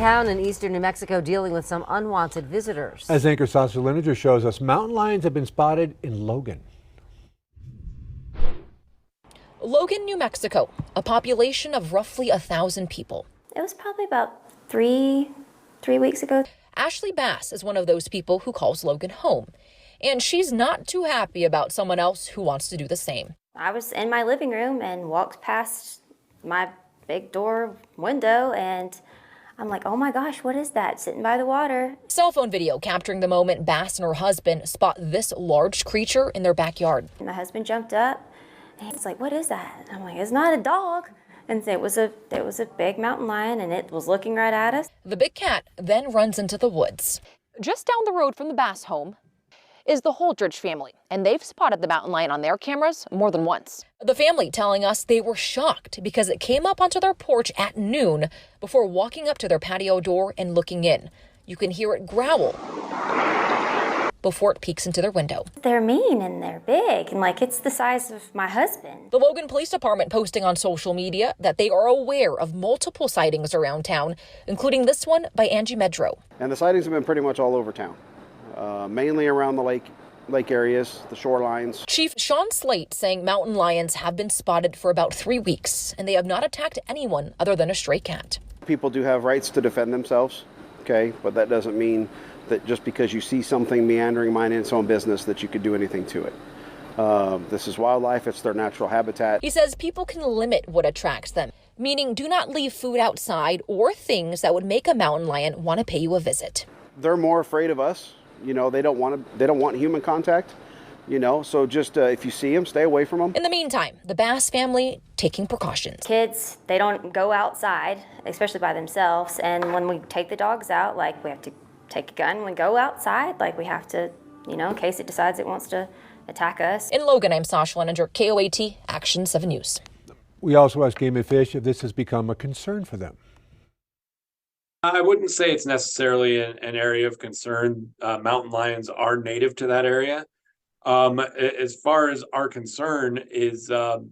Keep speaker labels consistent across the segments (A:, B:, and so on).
A: town in eastern New Mexico dealing with some unwanted visitors.
B: As anchor Sasha Lineker shows us, mountain lions have been spotted in Logan.
C: Logan, New Mexico, a population of roughly 1,000 people.
D: It was probably about three weeks ago.
C: Ashley Bass is one of those people who calls Logan home, and she's not too happy about someone else who wants to do the same.
D: I was in my living room and walked past my big door window, and I'm like, oh my gosh, what is that sitting by the water?
C: Cell phone video capturing the moment Bass and her husband spot this large creature in their backyard.
D: My husband jumped up and he's like, what is that? I'm like, it's not a dog. And it was a big mountain lion, and it was looking right at us.
C: The big cat then runs into the woods. Just down the road from the Bass home is the Holdridge family, and they've spotted the mountain lion on their cameras more than once. The family telling us they were shocked because it came up onto their porch at noon before walking up to their patio door and looking in. You can hear it growl before it peeks into their window.
D: They're mean and they're big, and like it's the size of my husband.
C: The Logan Police Department posting on social media that they are aware of multiple sightings around town, including this one by Angie Medro.
E: And the sightings have been pretty much all over town, mainly around the lake areas, the shorelines.
C: Chief Sean Slate saying mountain lions have been spotted for about 3 weeks, and they have not attacked anyone other than a stray cat.
E: People do have rights to defend themselves, okay, but that doesn't mean that just because you see something meandering, minding its own business, that you could do anything to it. This is wildlife, it's their natural habitat.
C: He says people can limit what attracts them, meaning do not leave food outside or things that would make a mountain lion want to pay you a visit.
E: They're more afraid of us, you know, they don't want human contact, you know, so just if you see them, stay away from them.
C: In the meantime, the Bass family taking precautions.
D: Kids, they don't go outside, especially by themselves, and when we take the dogs out, like we have to take a gun when we go outside, like we have to, you know, in case it decides it wants to attack us.
C: In Logan, I'm Sasha Leninger, KOAT, Action 7 News.
B: We also asked Game and Fish if this has become a concern for them.
F: I wouldn't say it's necessarily an area of concern. Mountain lions are native to that area. As far as our concern is, you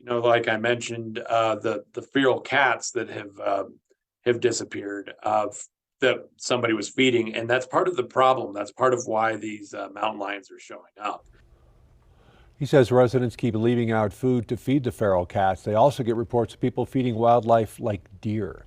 F: know, like I mentioned, the feral cats that have disappeared, that somebody was feeding, and that's part of the problem. That's part of why these mountain lions are showing up.
B: He says residents keep leaving out food to feed the feral cats. They also get reports of people feeding wildlife like deer.